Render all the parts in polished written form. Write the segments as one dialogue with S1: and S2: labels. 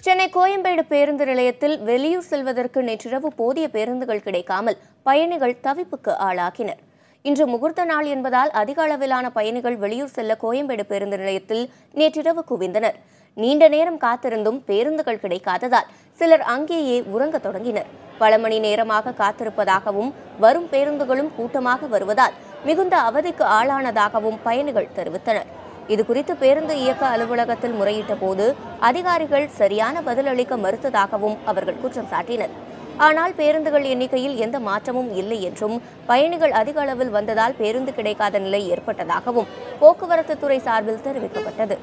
S1: சென்னை கோயம்பேடு பேருந்து நிலையத்தில் வெளியூர் செல்வதற்கு நேற்றிரவு போதிய பேருந்துகள் கிடைக்காமல் பயணிகள் தவிப்புக்கு ஆளாகினர். இன்று முகூர்த்த நாள் என்பதால் அதிக அளவிலான பயணிகள் வெளியூர் செல்ல கோயம்பேடு பேருந்து நிலையத்தில் நேற்றிரவு குவிந்தனர். நீண்ட நேரம் காத்திருந்தும் பேருந்துகள் கிடைக்காததால் சிலர் அங்கேயே உறங்க தொடங்கினர். பல மணி நேரமாக காத்திருப்பதாகவும் வரும் பேருந்துகளும் கூட்டமாக வருவதால் மிகுந்த அவதிக்கு ஆளானதாகவும் பயணிகள் தெரிவித்தனர். இதுகுறித்து பேருந்து இயக்க அலுவலகத்தில் முறையிட்ட போது அதிகாரிகள் சரியான பதிலளிக்க மறுத்ததாகவும் அவர்கள் குற்றம் சாட்டினர். ஆனால் பேருந்துகள் எண்ணிக்கையில் எந்த மாற்றமும் இல்லை என்றும் பயணிகள் அதிக அளவில் வந்ததால் பேருந்து கிடைக்காத நிலை ஏற்பட்டதாகவும் போக்குவரத்து துறை சார்பில் தெரிவிக்கப்பட்டது.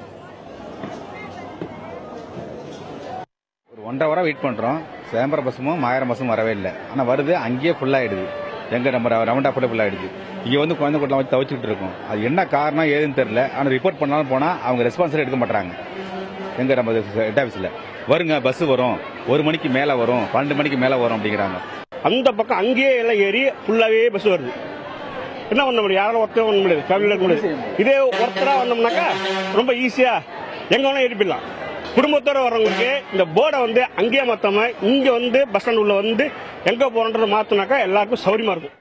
S2: ஒரு 1.5 hour வெயிட் பண்றோம். சேம்பர பஸ்ஸும் 1000 பஸ்ஸும் வரவே இல்லை. ஆனா வருது, அங்கேயே ஃபுல் ஆயிடுது. எங்க நம்ம ரவுண்டா ஃபுல் ஆயிடுது. இங்க வந்து குழந்தை கூட்டம் வச்சு தவிச்சுட்டு இருக்கோம். அது என்ன காரணம் ஏதுன்னு தெரியல. ஆனா ரிப்போர்ட் பண்ணாலும் போனா அவங்க ரெஸ்பான்ஸ் எடுக்க மாட்டாங்க. எங்க நம்ம ஹெட் ஆபீஸ்ல வருங்க, பஸ் வரும், 1 மணிக்கு மேல வரும், 12 மணிக்கு மேல வரும் அப்படிங்கிறாங்க.
S3: அந்த பக்கம் அங்கேயே எல்லாம் ஏறி ஃபுல்லாவே பஸ் வருது. என்ன பண்ண முடியும்? யாராலும் ஒருத்தர் பண்ண முடியாது, ஃபேமிலியில இருக்க முடியாது. இதே ஒருத்தரா வந்தோம்னாக்கா ரொம்ப ஈஸியா எங்க வேணா ஏறிப்பிடலாம். குடும்பத்தோட வர்றவங்களுக்கு இந்த போர்டை வந்து அங்கேயே மாத்தாம இங்க வந்து பஸ் ஸ்டாண்ட் உள்ள வந்து எங்க போறோன்றதை மாத்தினாக்கா எல்லாருக்கும் சௌரியமா இருக்கும்.